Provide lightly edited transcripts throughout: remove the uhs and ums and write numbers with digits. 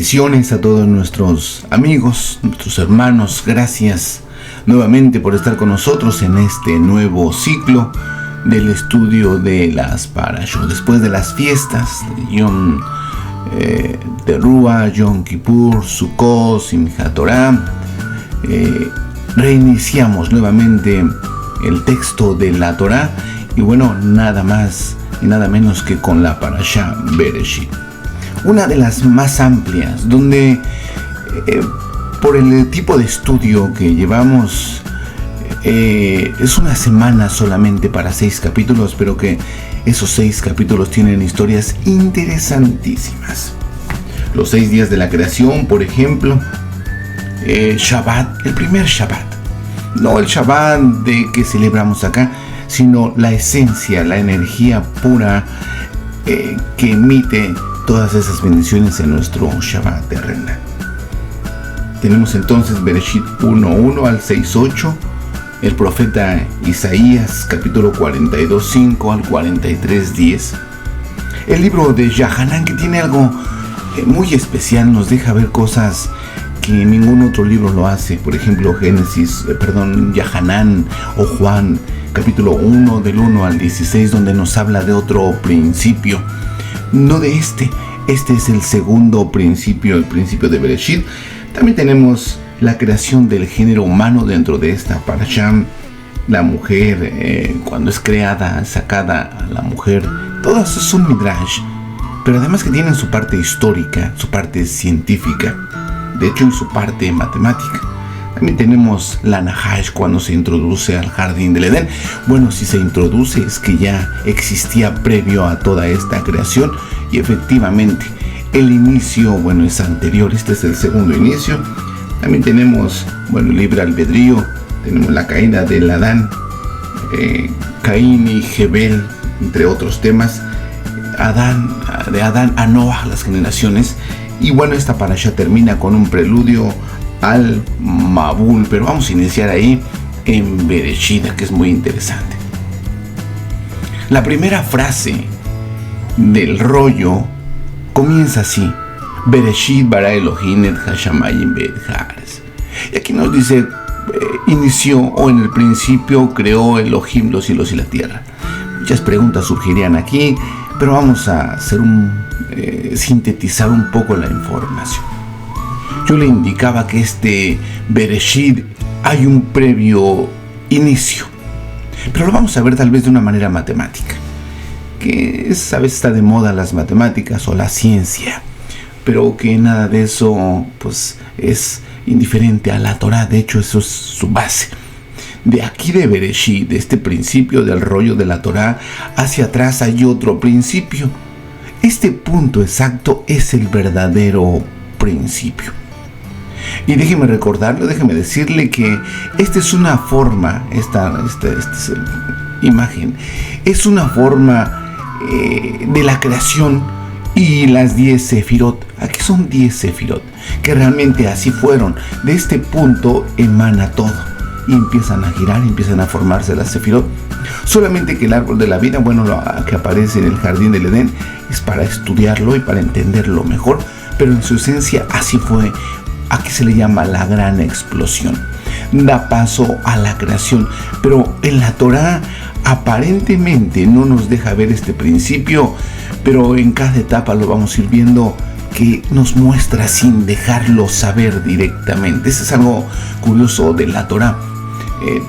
Bendiciones a todos nuestros amigos, nuestros hermanos. Gracias nuevamente por estar con nosotros en este nuevo ciclo del estudio de las Parashot. Después de las fiestas de Yom Teruah, Yom Kippur, Sukkot, Simchat Torah, reiniciamos nuevamente el texto de la Torah y bueno, nada más y nada menos que con la Parashá Bereshit. Una de las más amplias, donde por el tipo de estudio que llevamos, es una semana solamente para 6 capítulos, pero que esos 6 capítulos tienen historias interesantísimas. Los 6 días de la creación, por ejemplo, Shabbat, el primer Shabbat. No el Shabbat de que celebramos acá, sino la esencia, la energía pura que emite todas esas bendiciones en nuestro Shabbat terrenal. Tenemos entonces Bereshit 1:1 al 6:8, el profeta Isaías capítulo 42:5 al 43:10. El libro de Yohanan, que tiene algo muy especial, nos deja ver cosas que ningún otro libro lo hace. Por ejemplo, Yohanan o Juan capítulo 1 del 1 al 16, donde nos habla de otro principio. No de este es el segundo principio, el principio de Bereshit. También tenemos la creación del género humano dentro de esta parashá. La mujer, cuando es creada, sacada a la mujer, todas son midrash, pero además que tienen su parte histórica, su parte científica, de hecho, y su parte matemática. También tenemos la Nahash cuando se introduce al jardín del Edén. Bueno, si se introduce es que ya existía previo a toda esta creación, y efectivamente el inicio, bueno, es anterior. Este es el segundo inicio. También tenemos, bueno, el libre albedrío. Tenemos la caída del Adán, Caín y Jebel, entre otros temas. De Adán a Noah, las generaciones. Y bueno, esta parashá termina con un preludio al Mabul, pero vamos a iniciar ahí en Bereshit, que es muy interesante. La primera frase del rollo comienza así: Bereshit bara Elohim et hashamayim ve'et haaretz. Y aquí nos dice inició, o en el principio creó Elohim los cielos y la tierra. Muchas preguntas surgirían aquí, pero vamos a hacer sintetizar un poco la información. Yo le indicaba que este Bereshit hay un previo inicio, pero lo vamos a ver tal vez de una manera matemática, que a veces está de moda las matemáticas o la ciencia, pero que nada de eso pues es indiferente a la Torah. De hecho, eso es su base. De aquí de Bereshit, de este principio del rollo de la Torah, hacia atrás hay otro principio. Este punto exacto es el verdadero principio. Y déjeme decirle que esta es una forma, esta imagen, es una forma de la creación y las 10 sefirot. Aquí son 10 sefirot, que realmente así fueron. De este punto emana todo y empiezan a girar, empiezan a formarse las sefirot. Solamente que el árbol de la vida, bueno, lo que aparece en el jardín del Edén, es para estudiarlo y para entenderlo mejor, pero en su esencia así fue. Aquí se le llama la gran explosión. Da paso a la creación, pero en la Torah aparentemente no nos deja ver este principio, pero en cada etapa lo vamos a ir viendo, que nos muestra sin dejarlo saber directamente. Eso es algo curioso de la Torah.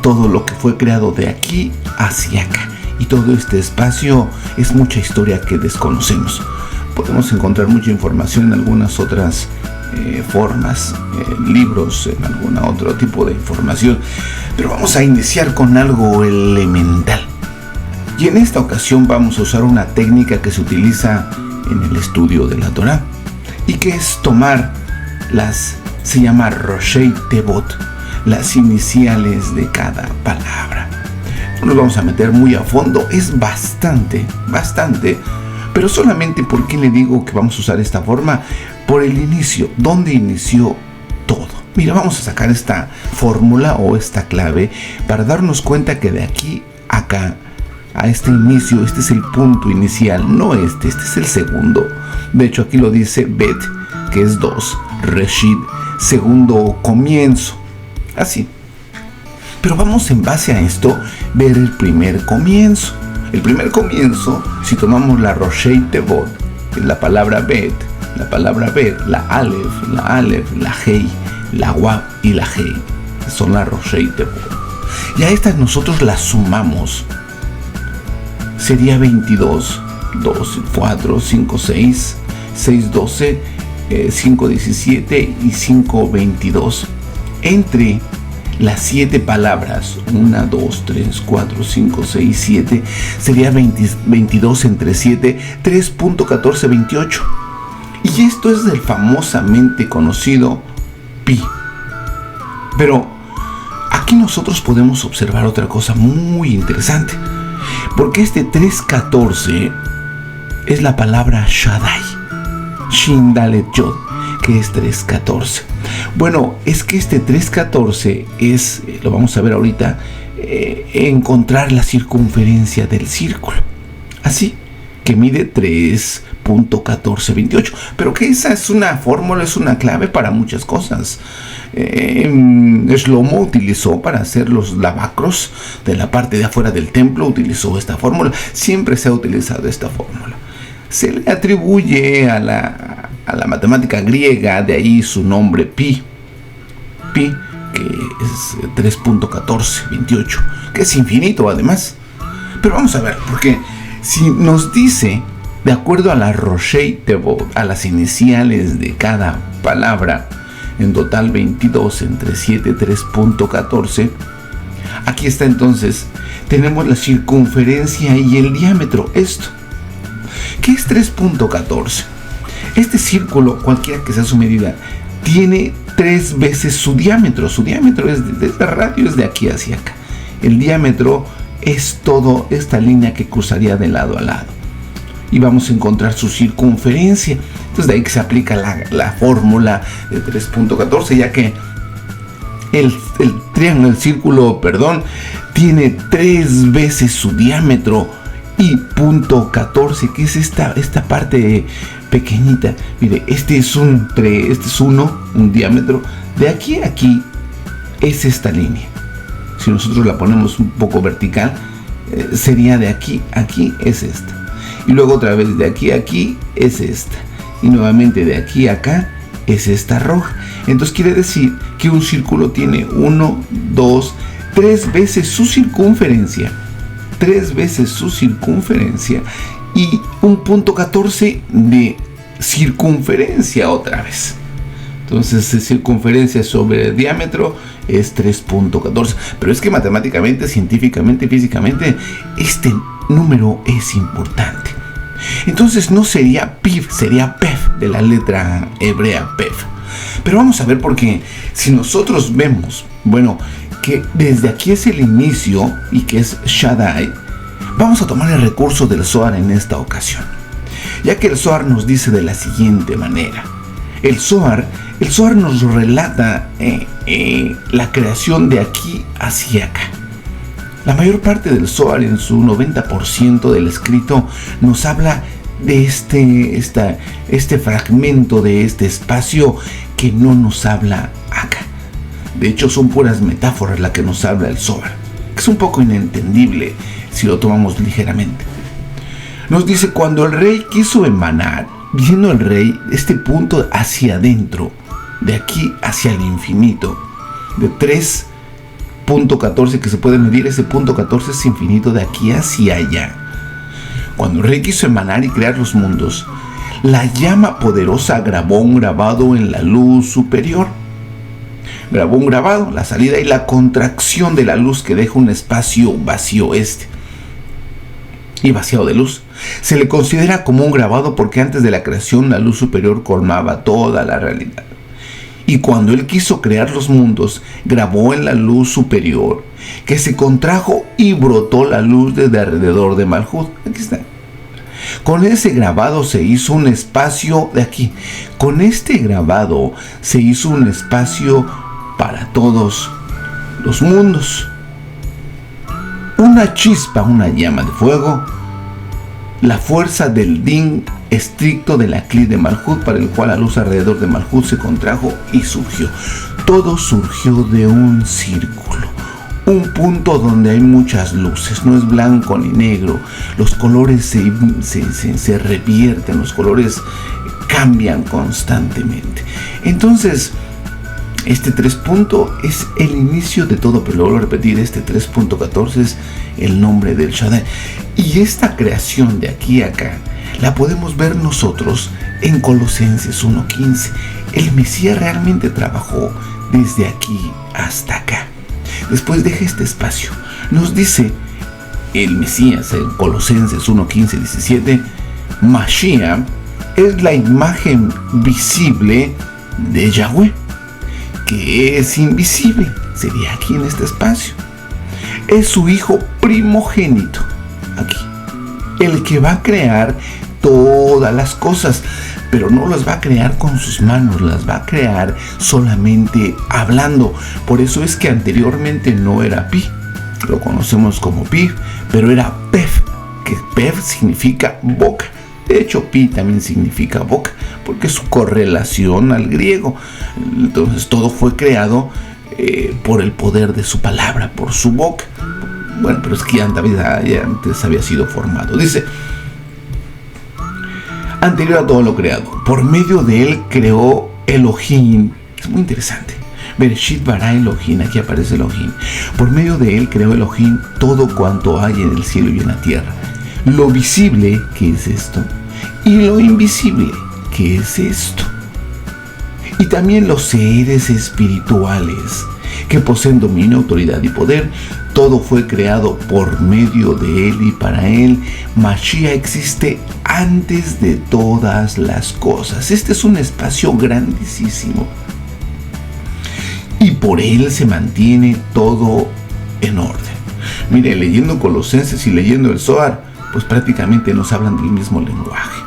Todo lo que fue creado de aquí hacia acá, y todo este espacio es mucha historia que desconocemos. Podemos encontrar mucha información en algunas otras formas, libros, en algún otro tipo de información, pero vamos a iniciar con algo elemental. Y en esta ocasión vamos a usar una técnica que se utiliza en el estudio de la Torah, y que es tomar se llama Roshei Tevot, las iniciales de cada palabra. No nos vamos a meter muy a fondo, es bastante, pero solamente porque le digo que vamos a usar esta forma, por el inicio, donde inició todo. Mira, vamos a sacar esta fórmula o esta clave para darnos cuenta que de aquí a acá, a este inicio, este es el punto inicial, no este es el segundo. De hecho, aquí lo dice Bet, que es 2, Reshid, segundo comienzo. Así. Pero vamos en base a esto ver el primer comienzo. El primer comienzo, si tomamos la Roshei Tevot, es la palabra Bet, la Aleph, la Hei, la Wab y la Hei. Son las Roshei Tevot. Y a estas nosotros las sumamos. Sería 22, 2, 4, 5, 6, 6, 12, 5, 17 y 5, 22. Entre las 7 palabras, 1, 2, 3, 4, 5, 6, 7, sería 22 entre 7, 3.1428. Y esto es del famosamente conocido pi. Pero aquí nosotros podemos observar otra cosa muy interesante, porque este 314 es la palabra Shaddai, Shin Dalet Yod, que es 314. Bueno, es que este 314 es, lo vamos a ver ahorita, encontrar la circunferencia del círculo. Así que mide 3.1428. Pero que esa es una fórmula, es una clave para muchas cosas. Shlomo utilizó para hacer los lavacros de la parte de afuera del templo, utilizó esta fórmula. Siempre se ha utilizado esta fórmula. Se le atribuye a la matemática griega, de ahí su nombre pi, que es 3.1428, que es infinito además. Pero vamos a ver, porque si nos dice, de acuerdo a la Roshei Tevot, a las iniciales de cada palabra, en total 22 entre 7, 3.14, aquí está entonces, tenemos la circunferencia y el diámetro, esto. ¿Qué es 3.14? Este círculo, cualquiera que sea su medida, tiene 3 veces su diámetro. Su diámetro es de radio, es de aquí hacia acá. El diámetro es todo esta línea que cruzaría de lado a lado. Y vamos a encontrar su circunferencia. Entonces de ahí que se aplica la fórmula de 3.14, ya que el triángulo, el círculo, tiene 3 veces su diámetro. Y punto 14, que es esta parte pequeñita. Mire, este es 1, un diámetro. De aquí a aquí es esta línea. Si nosotros la ponemos un poco vertical, sería de aquí a aquí es esta. Y luego otra vez de aquí a aquí es esta. Y nuevamente de aquí a acá es esta roja. Entonces quiere decir que un círculo tiene 1, 2, 3 veces su circunferencia. 3 veces su circunferencia y un punto 14 de circunferencia otra vez. Entonces circunferencia sobre el diámetro es 3.14. Pero es que matemáticamente, científicamente, físicamente, este número es importante. Entonces no sería PIF, sería PEF, de la letra hebrea PEF. Pero vamos a ver, porque si nosotros vemos, que desde aquí es el inicio y que es Shaddai, vamos a tomar el recurso del Zohar en esta ocasión, ya que el Zohar nos dice de la siguiente manera. El Zohar nos relata la creación de aquí hacia acá. La mayor parte del Zohar, en su 90% del escrito, nos habla de este fragmento, de este espacio que no nos habla acá. De hecho, son puras metáforas las que nos habla el Zohar, que es un poco inentendible si lo tomamos ligeramente. Nos dice, cuando el rey quiso emanar, viendo el rey este punto hacia adentro, de aquí hacia el infinito, de 3.14 que se puede medir, ese punto 14 es infinito de aquí hacia allá. Cuando el rey quiso emanar y crear los mundos, la llama poderosa grabó un grabado en la luz superior. Grabó un grabado, la salida y la contracción de la luz que deja un espacio vacío y vaciado de luz. Se le considera como un grabado porque antes de la creación la luz superior colmaba toda la realidad. Y cuando él quiso crear los mundos, grabó en la luz superior, que se contrajo y brotó la luz desde alrededor de Malhut. Aquí está. Con ese grabado se hizo un espacio de aquí. Con este grabado se hizo un espacio para todos los mundos. Una chispa, una llama de fuego, la fuerza del din estricto de la Clí de Malhut, para el cual la luz alrededor de Malhut se contrajo y surgió. Todo surgió de un círculo, un punto donde hay muchas luces, no es blanco ni negro, los colores se revierten, los colores cambian constantemente. Entonces, este 3 punto es el inicio de todo, pero lo vuelvo a repetir, este 3.14 es el nombre del Shaddai. Y esta creación de aquí a acá la podemos ver nosotros en Colosenses 1:15. El Mesías realmente trabajó desde aquí hasta acá. Después deja este espacio. Nos dice el Mesías en Colosenses 1:15, 17, Mashiach es la imagen visible de Yahweh, que es invisible, sería aquí en este espacio. Es su hijo primogénito, aquí, el que va a crear todas las cosas, pero no las va a crear con sus manos, las va a crear solamente hablando. Por eso es que anteriormente no era Pi, lo conocemos como Pi, pero era Pef, que Pef significa boca. De hecho, Pi también significa boca, porque es su correlación al griego. Entonces todo fue creado por el poder de su palabra, por su boca. Bueno, pero es que ya antes había sido formado. Dice, anterior a todo lo creado, por medio de él creó Elohim. Es muy interesante. Bereshit bara Elohim, aquí aparece Elohim. Por medio de él creó Elohim todo cuanto hay en el cielo y en la tierra. Lo visible, ¿qué es esto? Y lo invisible, ¿qué es esto? Y también los seres espirituales que poseen dominio, autoridad y poder. Todo fue creado por medio de él y para él. Mashiach existe antes de todas las cosas. Este es un espacio grandísimo. Y por él se mantiene todo en orden. Mire, leyendo Colosenses y leyendo el Zohar, pues prácticamente nos hablan del mismo lenguaje.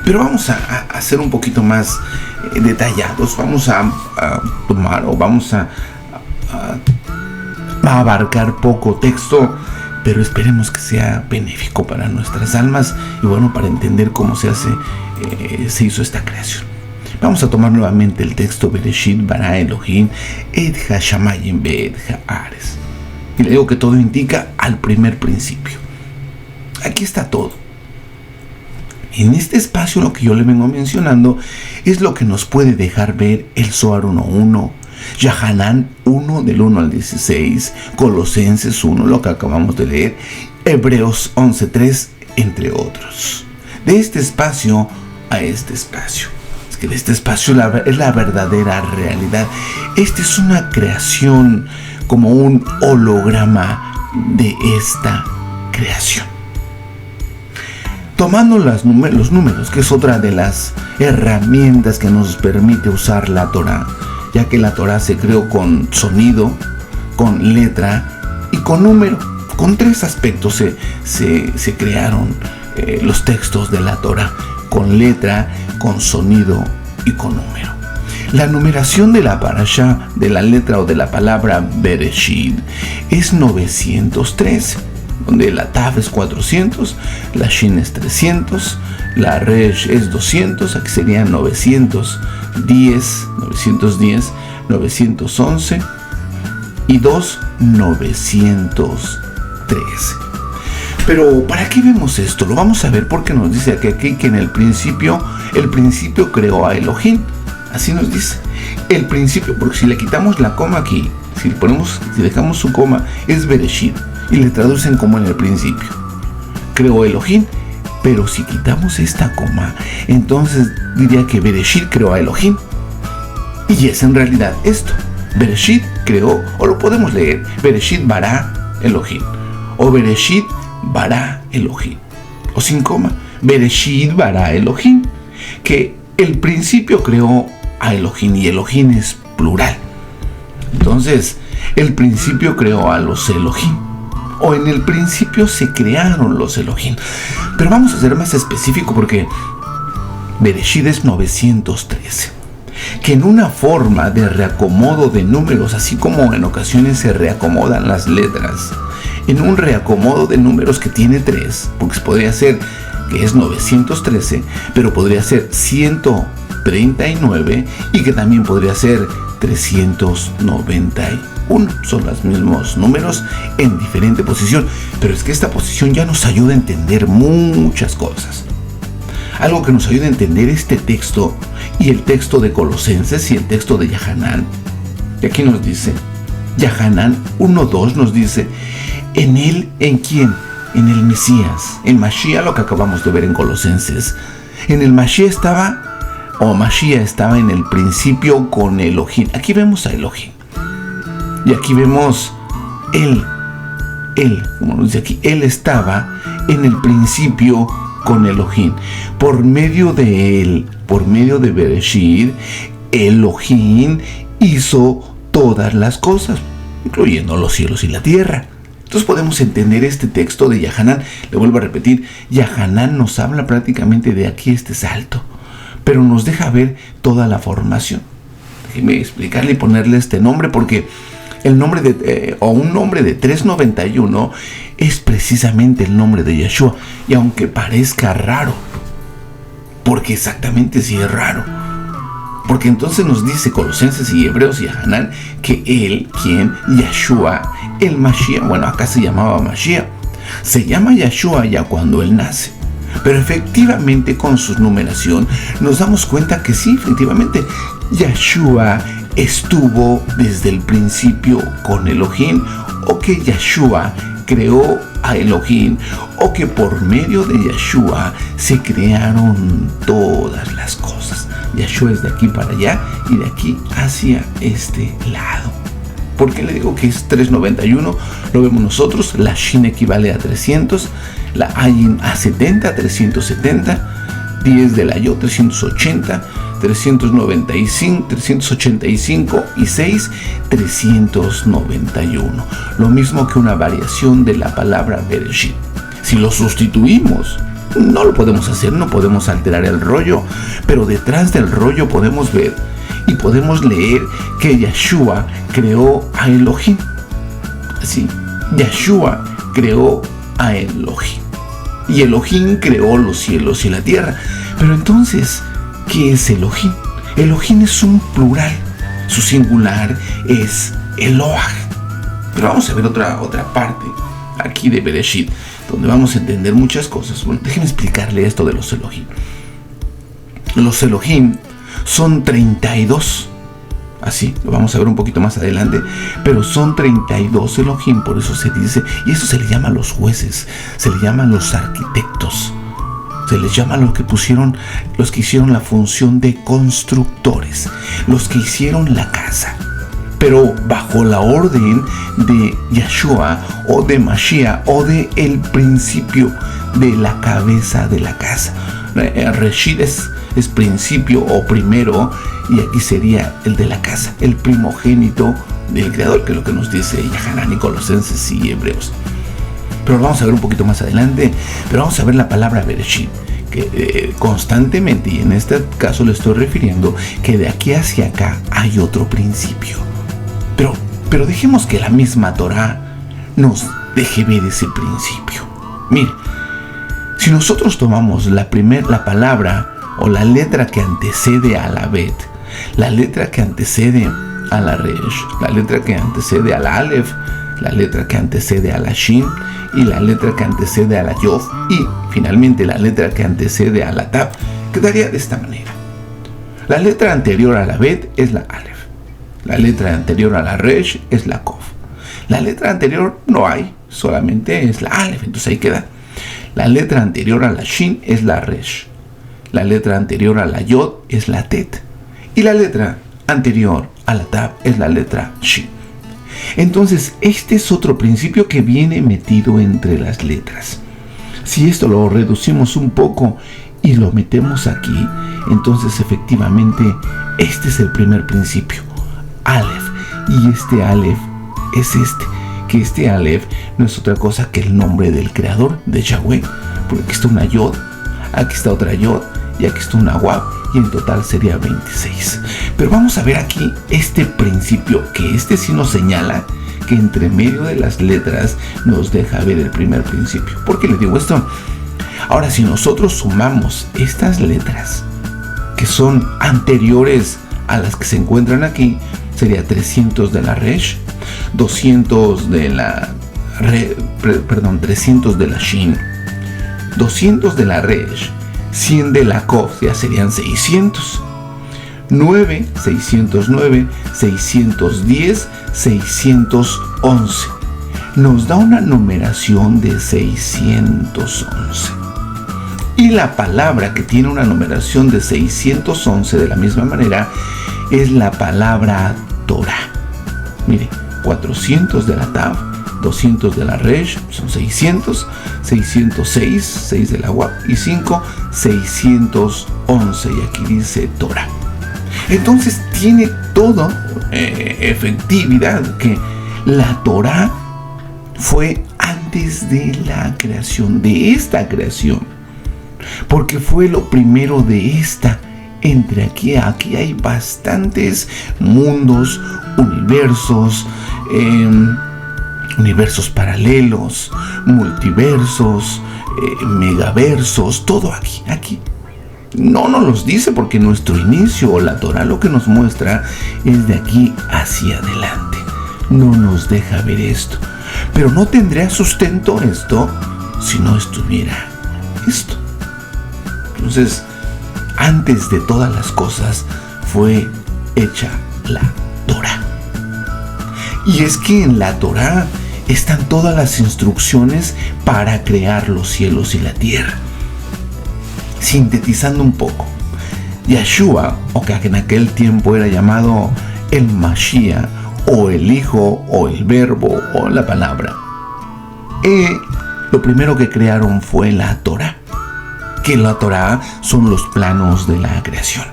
Pero vamos a ser un poquito más detallados. Vamos a tomar o vamos a abarcar poco texto, pero esperemos que sea benéfico para nuestras almas y bueno, para entender cómo se hizo esta creación. Vamos a tomar nuevamente el texto Bereshit bara Elohim et hashamayim ve'et haaretz. Y le digo que todo indica al primer principio. Aquí está todo. En este espacio lo que yo le vengo mencionando es lo que nos puede dejar ver el Zohar 1:1, Yahanan 1 del 1 al 16, Colosenses 1, lo que acabamos de leer, Hebreos 11:3, entre otros. De este espacio a este espacio. Es que de este espacio es la verdadera realidad. Esta es una creación como un holograma de esta creación. Tomando los números, que es otra de las herramientas que nos permite usar la Torah, ya que la Torah se creó con sonido, con letra y con número. Con 3 aspectos se crearon los textos de la Torah, con letra, con sonido y con número. La numeración de la parashá, de la letra o de la palabra Bereshit, es 913. Donde la Tav es 400, la Shin es 300, la Resh es 200, aquí serían 910, 911 y 913. Pero ¿para qué vemos esto? Lo vamos a ver porque nos dice aquí que en el principio creó a Elohim. Así nos dice. El principio, porque si le quitamos la coma aquí, si dejamos su coma, es Bereshit. Y le traducen como en el principio. Creó Elohim, pero si quitamos esta coma, entonces diría que Bereshit creó a Elohim. Y es en realidad esto. Bereshit creó, o lo podemos leer, Bereshit bara Elohim. O Bereshit bara Elohim. O sin coma, Bereshit bara Elohim. Que el principio creó a Elohim y Elohim es plural. Entonces, el principio creó a los Elohim. O en el principio se crearon los Elohim. Pero vamos a ser más específico porque Bereshit es 913. Que en una forma de reacomodo de números, así como en ocasiones se reacomodan las letras, en un reacomodo de números que tiene 3, porque podría ser que es 913, pero podría ser 139 y que también podría ser 391. Son los mismos números en diferente posición, pero es que esta posición ya nos ayuda a entender muchas cosas. Algo que nos ayuda a entender este texto y el texto de Colosenses y el texto de Yahanan. Y aquí nos dice, Yahanan 1:2 nos dice, ¿en él, en quién? En el Mesías, en Mashiach, lo que acabamos de ver en Colosenses. En el Mashiach estaba en el principio con Elohim. Aquí vemos a Elohim. Y aquí vemos él, como nos dice aquí, él estaba en el principio con Elohim. Por medio de él, por medio de Bereshit, Elohim hizo todas las cosas, incluyendo los cielos y la tierra. Entonces podemos entender este texto de Yahanan. Le vuelvo a repetir, Yahanan nos habla prácticamente de aquí este salto, pero nos deja ver toda la formación. Déjeme explicarle y ponerle este nombre, porque el nombre un nombre de 391 es precisamente el nombre de Yeshua. Y aunque parezca raro, porque exactamente sí es raro, porque entonces nos dice Colosenses y Hebreos y Yahanan que él, Yeshua, el Mashiach, bueno, acá se llamaba Mashiach, se llama Yeshua ya cuando él nace. Pero efectivamente con su numeración nos damos cuenta que sí, efectivamente, Yeshua estuvo desde el principio con Elohim, o que Yeshua creó a Elohim, o que por medio de Yeshua se crearon todas las cosas. Yeshua es de aquí para allá y de aquí hacia este lado. ¿Por qué le digo que es 391? Lo vemos nosotros. La Shin equivale a 300, la Ayin a 70, 370, 10 de la Yod 380, 395, 385 y 6, 391. Lo mismo que una variación de la palabra Bereshit. Si lo sustituimos, no lo podemos hacer, no podemos alterar el rollo, pero detrás del rollo podemos ver y podemos leer que Yeshua creó a Elohim. Sí, Yeshua creó a Elohim. Y Elohim creó los cielos y la tierra. Pero entonces, ¿qué es Elohim? Elohim es un plural. Su singular es Eloah. Pero vamos a ver otra parte aquí de Bereshit, donde vamos a entender muchas cosas. Bueno, déjenme explicarle esto de los Elohim. Los Elohim son 32. Así, lo vamos a ver un poquito más adelante. Pero son 32 Elohim, por eso se dice. Y eso se le llama los jueces, se le llaman los arquitectos, se les llama los que hicieron la función de constructores, los que hicieron la casa. Pero bajo la orden de Yeshua o de Mashiach o de el principio de la cabeza de la casa. Reshit es principio o primero, y aquí sería el de la casa, el primogénito del creador, que es lo que nos dice Yahanan y Colosenses y Hebreos. Pero lo vamos a ver un poquito más adelante. Pero vamos a ver la palabra Bereshit, que constantemente, y en este caso le estoy refiriendo que de aquí hacia acá hay otro principio. Pero dejemos que la misma Torah nos deje ver ese principio. Mire, si nosotros tomamos la palabra o la letra que antecede a la Bet, la letra que antecede a la Resh, la letra que antecede a la Aleph, la letra que antecede a la Shin y la letra que antecede a la Yod y finalmente la letra que antecede a la Tab, quedaría de esta manera. La letra anterior a la Bet es la Aleph, la letra anterior a la Resh es la Kof, la letra anterior no hay, solamente es la Aleph, entonces ahí queda. La letra anterior a la Shin es la Resh, la letra anterior a la Yod es la Tet y la letra anterior a la Tab es la letra Shin. Entonces, este es otro principio que viene metido entre las letras. Si esto lo reducimos un poco y lo metemos aquí, entonces efectivamente este es el primer principio, Aleph. Y este Aleph es que este Aleph no es otra cosa que el nombre del creador, de Yahweh. Porque aquí está una Yod, aquí está otra Yod y aquí está una Wab, y en total sería 26. Pero vamos a ver aquí este principio, que este sí nos señala que entre medio de las letras nos deja ver el primer principio. ¿Por qué le digo esto? Ahora, si nosotros sumamos estas letras que son anteriores a las que se encuentran aquí, sería 300 de la Resh, 200 de la 300 de la Shin, 200 de la Resh, 100 de la Kof, ya serían 600. 9, 609, 610, 611. Nos da una numeración de 611. Y la palabra que tiene una numeración de 611 de la misma manera es la palabra Torah. Mire, 400 de la Tav, 200 de la Resh, son 600, 606, 6 de la Wab y 5, 611. Y aquí dice Torah. Entonces tiene toda efectividad que la Torah fue antes de la creación, de esta creación, porque fue lo primero de esta. Entre aquí hay bastantes mundos, universos, universos paralelos, multiversos, megaversos, todo aquí. No nos los dice porque nuestro inicio o la Torah lo que nos muestra es de aquí hacia adelante. No nos deja ver esto. Pero no tendría sustento esto si no estuviera esto. Entonces, antes de todas las cosas fue hecha la Torah. Y es que en la Torah están todas las instrucciones para crear los cielos y la tierra. Sintetizando un poco, Yeshua, o que en aquel tiempo era llamado el Mashiach, o el Hijo, o el Verbo, o la palabra, lo primero que crearon fue la Torah, que la Torah son los planos de la creación.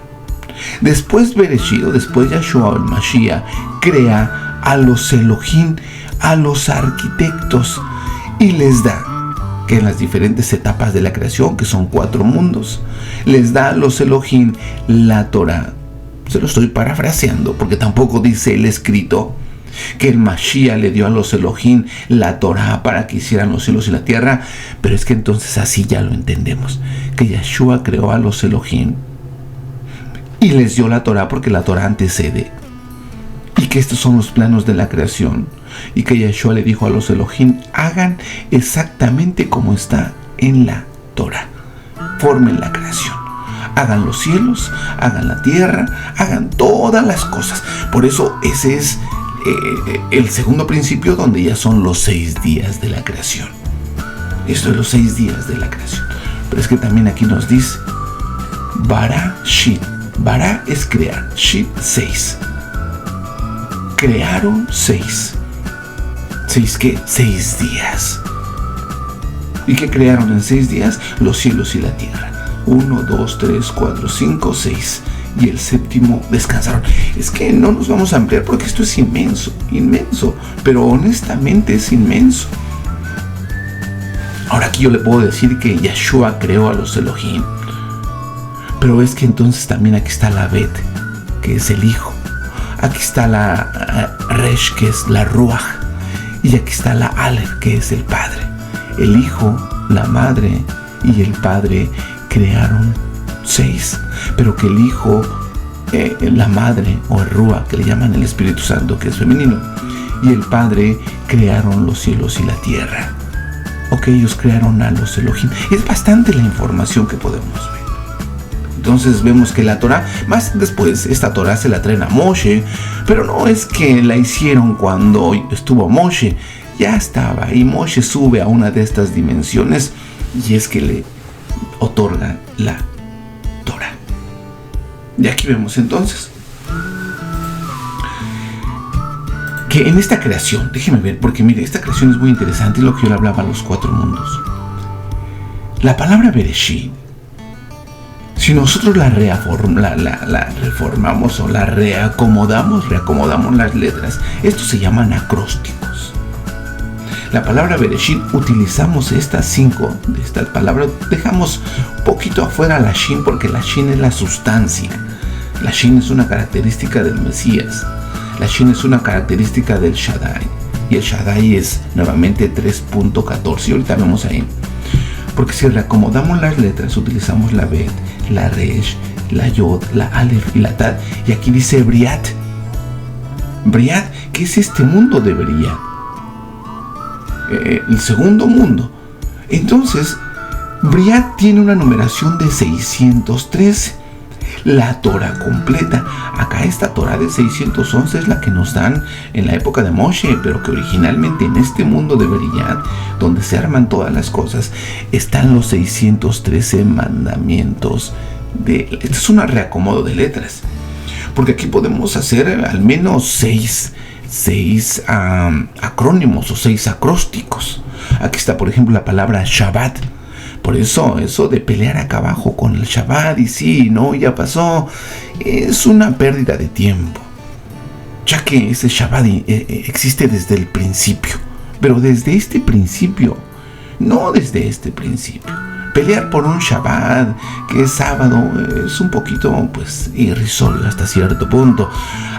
Después Bereshit, después Yeshua, el Mashiach, crea a los Elohim, a los arquitectos, y les da que en las diferentes etapas de la creación, que son 4 mundos, les da a los Elohim la Torah. Se lo estoy parafraseando porque tampoco dice el escrito que el Mashiach le dio a los Elohim la Torah para que hicieran los cielos y la tierra, pero es que entonces así ya lo entendemos, que Yeshua creó a los Elohim y les dio la Torah porque la Torah antecede, y que estos son los planos de la creación, y que Yeshua le dijo a los Elohim: hagan exactamente como está en la Torah, formen la creación, hagan los cielos, hagan la tierra, hagan todas las cosas. Por eso ese es el segundo principio, donde ya son los 6 días de la creación. Esto es los 6 días de la creación. Pero es que también aquí nos dice Bara Shit. Bara es crear, Shit 6. Crearon 6. ¿6 qué? 6 días. ¿Y qué crearon en 6 días? Los cielos y la tierra. 1, 2, 3, 4, 5, 6. Y el séptimo descansaron. Es que no nos vamos a ampliar porque esto es inmenso. Pero honestamente es inmenso. Ahora aquí yo le puedo decir que Yeshua creó a los Elohim. Pero es que entonces también aquí está la Bet, que es el Hijo. Aquí está la Resh, que es la Ruach. Y aquí está la Aleph, que es el Padre. El Hijo, la Madre y el Padre crearon 6. Pero que el Hijo, la Madre o el Ruach, que le llaman el Espíritu Santo, que es femenino, y el Padre crearon los cielos y la tierra. O que ellos crearon a los Elohim. Es bastante la información que podemos ver. Entonces vemos que la Torah, más después, esta Torah se la traen a Moshe, pero no es que la hicieron cuando estuvo Moshe, ya estaba, y Moshe sube a una de estas dimensiones, y es que le otorga la Torah. Y aquí vemos entonces que en esta creación, déjeme ver, porque mire, esta creación es muy interesante, es lo que yo le hablaba a los 4 mundos. La palabra Bereshit, si nosotros la reformamos o la reacomodamos las letras, estos se llaman acrósticos. La palabra Bereshit, utilizamos estas 5 de estas palabras, dejamos un poquito afuera la Shin, porque la Shin es la sustancia. La Shin es una característica del Mesías. La Shin es una característica del Shaddai. Y el Shaddai es nuevamente 3.14. Y ahorita vemos ahí. Porque si reacomodamos las letras, utilizamos la Bet, la Resh, la Yod, la Aleph y la Tad. Y aquí dice Briat. Briat, ¿qué es este mundo de Briat? El segundo mundo. Entonces, Briat tiene una numeración de 613. La Torah completa. Acá esta Torah de 611 es la que nos dan en la época de Moshe, pero que originalmente en este mundo de Briat, donde se arman todas las cosas, están los 613 mandamientos. Este es un reacomodo de letras, porque aquí podemos hacer al menos seis acrónimos o 6 acrósticos. Aquí está, por ejemplo, la palabra Shabbat. Por eso de pelear acá abajo con el Shabbat y sí, no, ya pasó, es una pérdida de tiempo, ya que ese Shabbat existe desde el principio, pero desde este principio, no desde este principio. Pelear por un Shabbat que es sábado es un poquito, pues, irrisorio hasta cierto punto.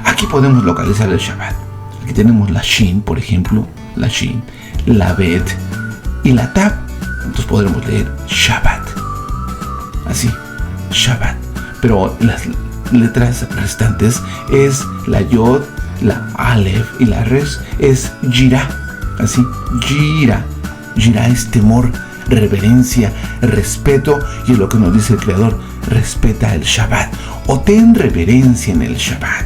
Aquí podemos localizar el Shabbat. Aquí tenemos la Shin, por ejemplo, la Shin, la Bet y la Tab. Entonces podremos leer Shabbat. Así, Shabbat. Pero las letras restantes es la Yod, la Aleph y la Resh es Yirah. Así, Yirah. Yirah es temor, reverencia, respeto, y es lo que nos dice el Creador: respeta el Shabbat o ten reverencia en el Shabbat.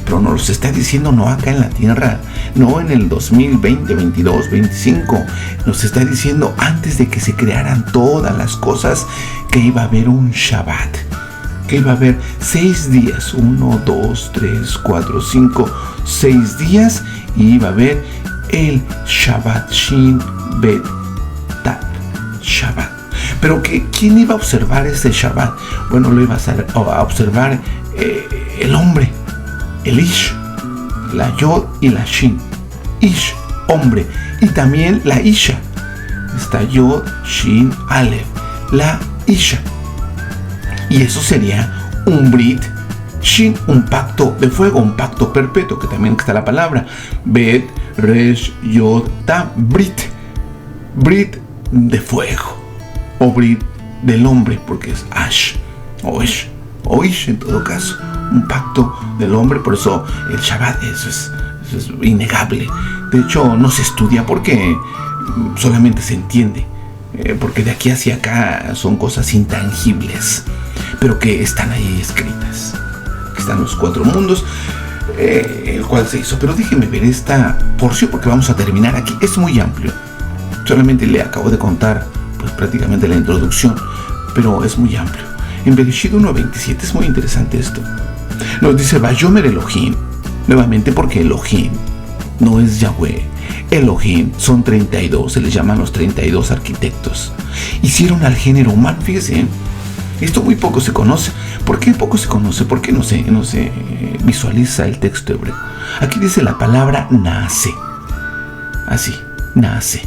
Pero nos los está diciendo no acá en la tierra, no en el 2020, 22, 25. Nos está diciendo antes de que se crearan todas las cosas que iba a haber un Shabbat, que iba a haber 6 días, 1, 2, 3, 4, 5, 6 días, y iba a haber el Shabbat, Shin, Bet, Tab, Shabbat. Pero ¿quién iba a observar ese Shabbat? Bueno, lo iba a observar el hombre. El Ish, la Yod y la Shin. Ish, hombre. Y también la Isha. Está Yod, Shin, Aleph. La Isha. Y eso sería un Brit. Shin, un pacto de fuego, un pacto perpetuo, que también está la palabra. Bet, Resh, Yod, Tab, Brit. Brit de fuego. O Brit del hombre, porque es Ash. O Ish. O Ish en todo caso. Un pacto del hombre. Por eso el Shabbat, eso es innegable. De hecho, no se estudia porque solamente se entiende, porque de aquí hacia acá son cosas intangibles, pero que están ahí escritas. Aquí están los 4 mundos, el cual se hizo. Pero déjenme ver esta porción, porque vamos a terminar aquí. Es muy amplio, solamente le acabo de contar pues prácticamente la introducción, pero es muy amplio. En Bereshit 1:27 es muy interesante esto. Nos dice Vayomer Elohim, nuevamente, porque Elohim no es Yahweh. Elohim son 32, se les llaman los 32 arquitectos. Hicieron al género humano. Fíjense, esto muy poco se conoce. ¿Por qué poco se conoce? ¿Por qué no se visualiza el texto hebreo? Aquí dice la palabra nace. Así, nace.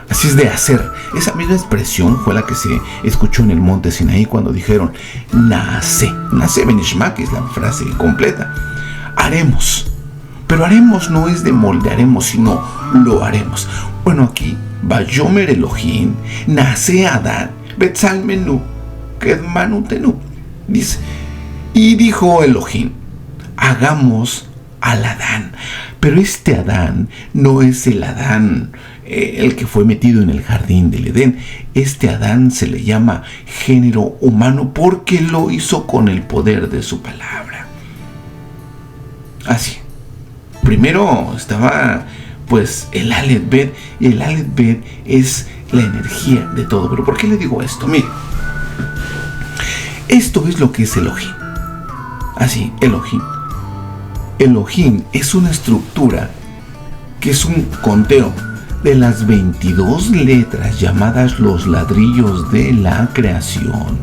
Así es de hacer. Esa misma expresión fue la que se escuchó en el monte Sinaí cuando dijeron nace. Nace Benishma, que es la frase completa. Haremos. Pero haremos no es de moldearemos, sino lo haremos. Bueno, aquí, Vayomer Elohim, nace Adán, Betzal Menú, Kedmanu Tenú. Dice, y dijo Elohim, hagamos al Adán. Pero este Adán no es el Adán, el que fue metido en el jardín del Edén. Este Adán se le llama género humano porque lo hizo con el poder de su palabra. Así. Primero estaba pues el Aleph Bet, y el Aleph Bet es la energía de todo. Pero ¿por qué le digo esto? Mire, esto es lo que es Elohim. Así, Elohim. Elohim es una estructura que es un conteo de las 22 letras llamadas los ladrillos de la creación.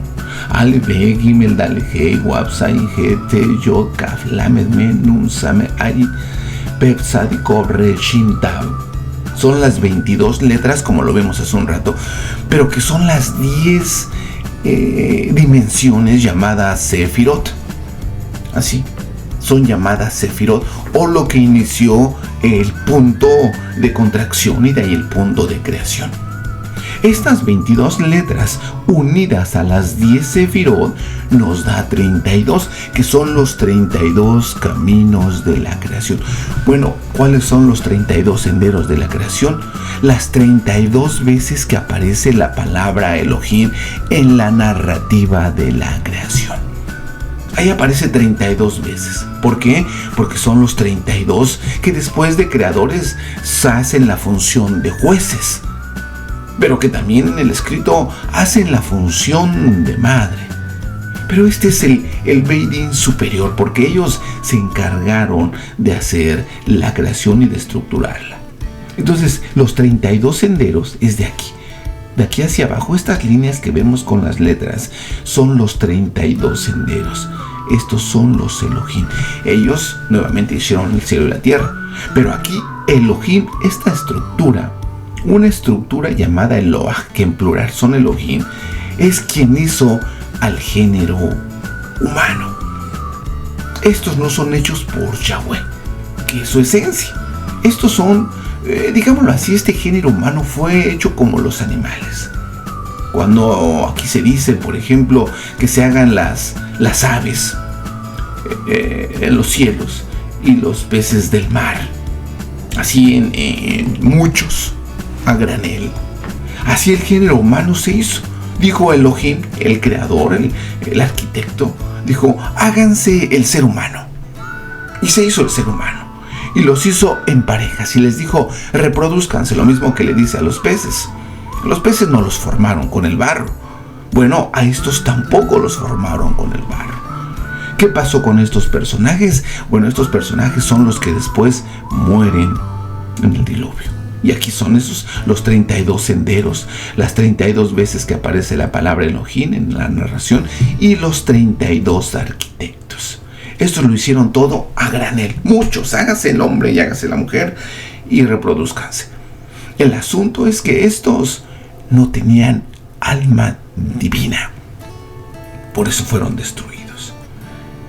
Aleph, Be, Gimel, Daled, Hei, Wab, Zayin, He, Te, Yod, Kaf, Lamed, Men, Nun, Same, Ayin, Pep, Sadi, Kof, Re, Shin, Tab. Son las 22 letras, como lo vemos hace un rato, pero que son las 10 dimensiones llamadas Sefirot. Así, son llamadas Sefirot, o lo que inició el punto de contracción y de ahí el punto de creación. Estas 22 letras unidas a las 10 sefirot nos da 32, que son los 32 caminos de la creación. Bueno, ¿cuáles son los 32 senderos de la creación? Las 32 veces que aparece la palabra Elohim en la narrativa de la creación. Ahí aparece 32 veces. ¿Por qué? Porque son los 32 que después de creadores hacen la función de jueces, pero que también en el escrito hacen la función de madre. Pero este es el Beit Din superior, porque ellos se encargaron de hacer la creación y de estructurarla. Entonces, los 32 senderos es de aquí. De aquí hacia abajo, estas líneas que vemos con las letras son los 32 senderos. Estos son los Elohim. Ellos nuevamente hicieron el cielo y la tierra. Pero aquí Elohim, esta estructura, una estructura llamada Eloah, que en plural son Elohim, es quien hizo al género humano. Estos no son hechos por Yahweh, que es su esencia. Estos son, digámoslo así, este género humano fue hecho como los animales. Cuando aquí se dice, por ejemplo, que se hagan las aves en los cielos y los peces del mar, así en muchos, a granel. Así el género humano se hizo. Dijo Elohim, el creador, el arquitecto, dijo, háganse el ser humano. Y se hizo el ser humano. Y los hizo en parejas. Y les dijo, reproduzcanse, lo mismo que le dice a los peces. Los peces no los formaron con el barro. Bueno, a estos tampoco los formaron con el barro. ¿Qué pasó con estos personajes? Bueno, estos personajes son los que después mueren en el diluvio. Y aquí son esos, los 32 senderos, las 32 veces que aparece la palabra Elohim en la narración y los 32 arquitectos. Estos lo hicieron todo a granel. Muchos, hágase el hombre y hágase la mujer y reproduzcanse. El asunto es que estos no tenían alma divina. Por eso fueron destruidos.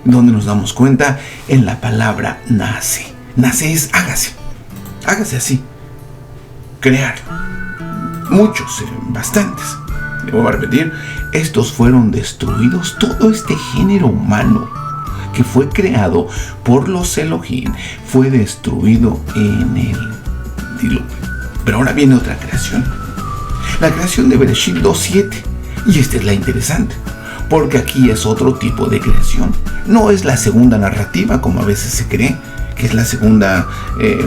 ¿Dónde nos damos cuenta? En la palabra nace. Nace es hágase. Hágase así. Crear. Muchos, bastantes. Debo repetir, estos fueron destruidos. Todo este género humano que fue creado por los Elohim fue destruido en el diluvio. Pero ahora viene otra creación. La creación de Bereshit 2:7. Y esta es la interesante, porque aquí es otro tipo de creación. No es la segunda narrativa, como a veces se cree, que es la segunda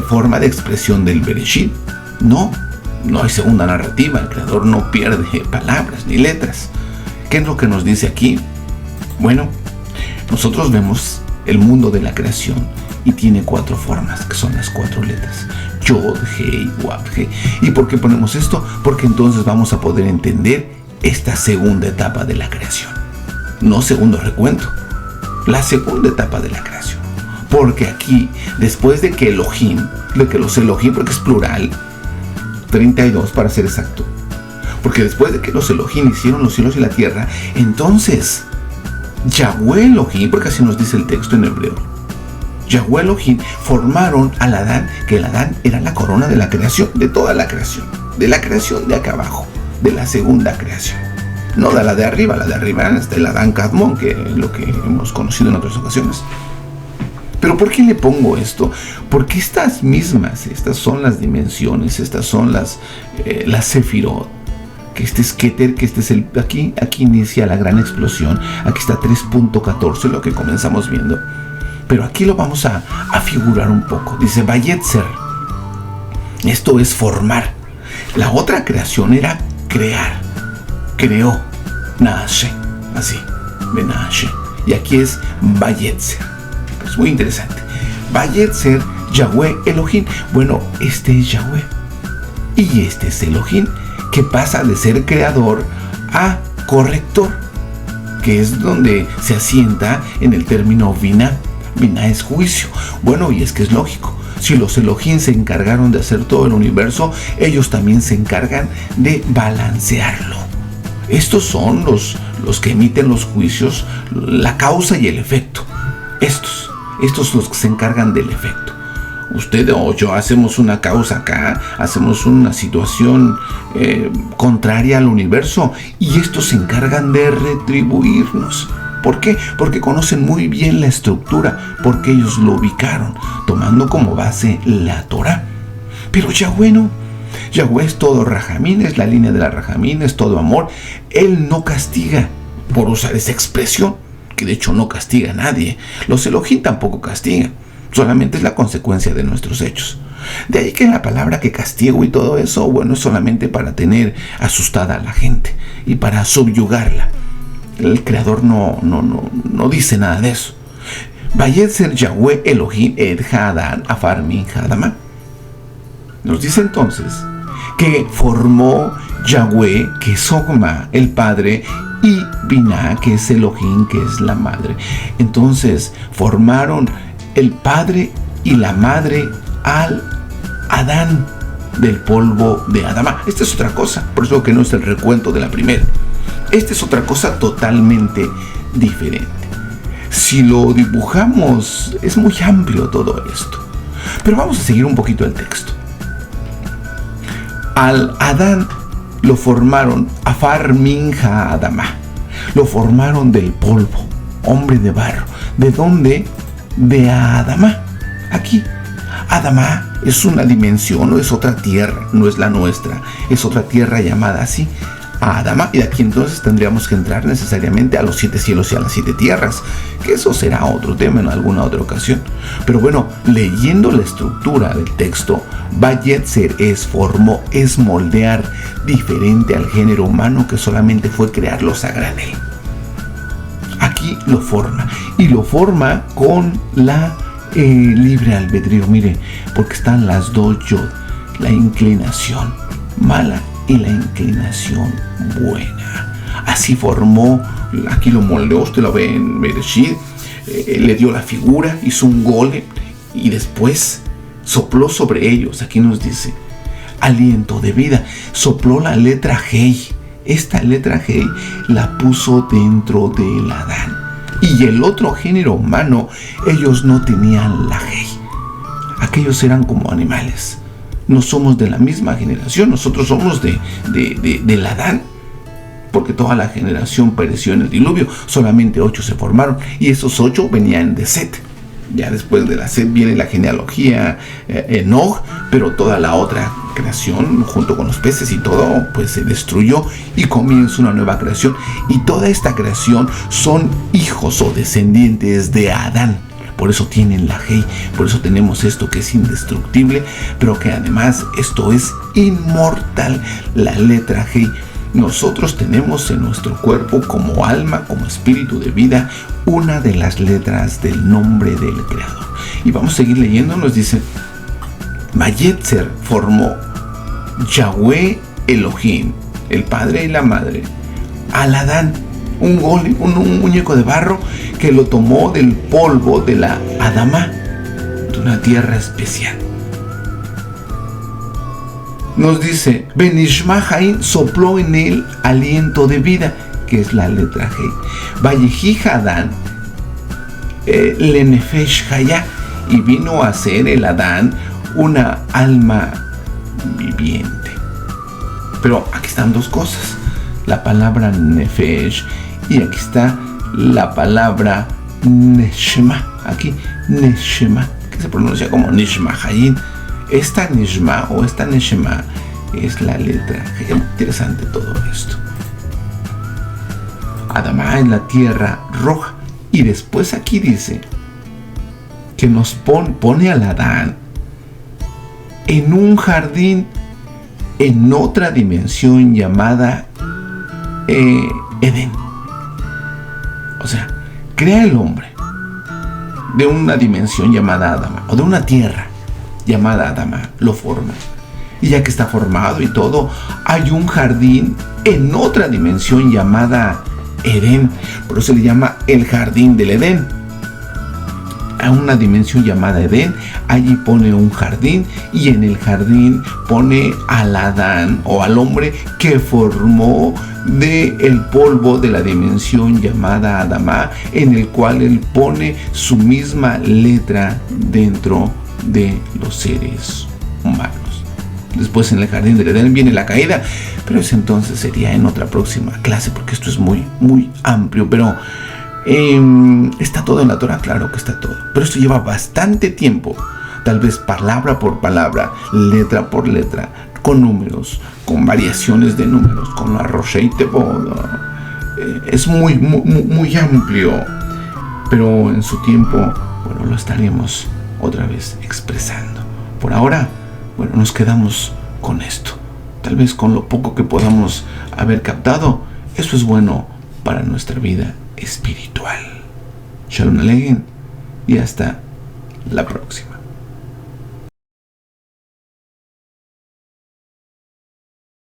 forma de expresión del Bereshit. No hay segunda narrativa. El creador no pierde palabras ni letras. ¿Qué es lo que nos dice aquí? Bueno, nosotros vemos el mundo de la creación y tiene 4 formas, que son las 4 letras. Yod, Hei, Wad, Hei. ¿Y por qué ponemos esto? Porque entonces vamos a poder entender esta segunda etapa de la creación. No segundo recuento, la segunda etapa de la creación. Porque aquí, después de que Elohim, de que los Elohim, porque es plural, 32 para ser exacto, porque después de que los Elohim hicieron los cielos y la tierra, entonces Yahweh Elohim, porque así nos dice el texto en hebreo, Yahweh Elohim formaron al Adán, que el Adán era la corona de la creación, de toda la creación, de la creación de acá abajo, de la segunda creación, no de la de arriba es el Adán Kadmon, que es lo que hemos conocido en otras ocasiones. ¿Pero por qué le pongo esto? Porque estas son las dimensiones, estas son las sefirot, que este es Keter, que este es el, aquí inicia la gran explosión, aquí está 3.14, lo que comenzamos viendo. Pero aquí lo vamos a figurar un poco. Dice Vayetzer. Esto es formar. La otra creación era crear. Creó. Naashe. Así. Benashe. Y aquí es Vayetzer. Es muy interesante. Vayetzer, Yahweh, Elohim. Bueno, este es Yahweh. Y este es Elohim, que pasa de ser creador a corrector, que es donde se asienta en el término Binah. Binah es juicio. Bueno, y es que es lógico. Si los Elohim se encargaron de hacer todo el universo, ellos también se encargan de balancearlo. Estos son los que emiten los juicios, la causa y el efecto. Estos son los que se encargan del efecto. Usted o yo hacemos una causa acá, hacemos una situación contraria al universo y estos se encargan de retribuirnos. ¿Por qué? Porque conocen muy bien la estructura, porque ellos lo ubicaron, tomando como base la Torah. Pero Yahweh no. Yahweh es todo rajamín, es la línea de la rajamín, es todo amor. Él no castiga, por usar esa expresión, que de hecho no castiga a nadie. Los Elohim tampoco castigan, solamente es la consecuencia de nuestros hechos. De ahí que la palabra que castigo y todo eso, bueno, es solamente para tener asustada a la gente y para subyugarla. El Creador no dice nada de eso. Vayetzer Yahweh Elohim et Hadán afar min Hadamá. Nos dice entonces que formó Yahweh, que es Ogma, el padre, y Binah, que es Elohim, que es la madre. Entonces formaron el padre y la madre al Adán del polvo de Adamá. Esta es otra cosa, por eso que no es el recuento de la primera. Esta es otra cosa totalmente diferente. Si lo dibujamos, es muy amplio todo esto. Pero vamos a seguir un poquito el texto. Al Adán lo formaron afar minja Adamá. Lo formaron del polvo, hombre de barro. ¿De dónde? De Adamá. Aquí. Adamá es una dimensión, no es otra tierra, no es la nuestra. Es otra tierra llamada así, Adamá. Y de aquí entonces tendríamos que entrar necesariamente a los 7 cielos y a las 7 tierras, que eso será otro tema en alguna otra ocasión. Pero bueno, leyendo la estructura del texto, Vayetzer es formó, es moldear, diferente al género humano que solamente fue crearlos a granel. Aquí lo forma, y lo forma con la libre albedrío, mire, porque están las dos yod, la inclinación mala y la inclinación buena. Así formó, aquí lo moldeó, usted lo ve en Bereshit, le dio la figura, hizo un golem y después sopló sobre ellos. Aquí nos dice aliento de vida, sopló la letra Hei. Esta letra Hei la puso dentro del Adán. Y el otro género humano, ellos no tenían la Hei. Aquellos eran como animales. No somos de la misma generación, nosotros somos del Adán, porque toda la generación pereció en el diluvio, solamente 8 se formaron, y esos 8 venían de Set. Ya después de la Set viene la genealogía Enoch, pero toda la otra creación, junto con los peces y todo, pues se destruyó y comienza una nueva creación. Y toda esta creación son hijos o descendientes de Adán. Por eso tienen la Hei, por eso tenemos esto que es indestructible, pero que además esto es inmortal, la letra Hei. Nosotros tenemos en nuestro cuerpo como alma, como espíritu de vida, una de las letras del nombre del Creador. Y vamos a seguir leyendo, nos dice, Vayetzer formó Yahweh Elohim, el padre y la madre, al Adán, un golem, un muñeco de barro que lo tomó del polvo de la Adamá, de una tierra especial. Nos dice, Benishma Haim sopló en él aliento de vida, que es la letra G. Vallejí Adán Lenefesh Hayá, y vino a ser el Adán una alma viviente. Pero aquí están dos cosas, la palabra Nefesh y aquí está la palabra Neshma. Aquí Neshma, que se pronuncia como Nishma Haim. Esta Nishma o esta Neshma es la letra G. Interesante todo esto. Adamá en la tierra roja. Y después aquí dice que nos pone al Adán en un jardín en otra dimensión llamada Edén. O sea, crea el hombre de una dimensión llamada Adamá, o de una tierra llamada Adamá, lo forma. Y ya que está formado y todo, hay un jardín en otra dimensión llamada Edén. Por eso se le llama el jardín del Edén. A una dimensión llamada Edén, allí pone un jardín, y en el jardín pone al Adán o al hombre que formó del polvo de la dimensión llamada Adamá, en el cual él pone su misma letra dentro de los seres humanos. Después en el jardín del Edén viene la caída, pero eso entonces sería en otra próxima clase, porque esto es muy, muy amplio, pero está todo en la Torah, claro que está todo, pero esto lleva bastante tiempo, tal vez palabra por palabra, letra por letra, con números, con variaciones de números, con la Roshei Tevot. Es muy, muy, muy amplio, pero en su tiempo, bueno, lo estaremos otra vez expresando. Por ahora, bueno, nos quedamos con esto. Tal vez con lo poco que podamos haber captado, eso es bueno para nuestra vida espiritual. Shalom Aleichem y hasta la próxima.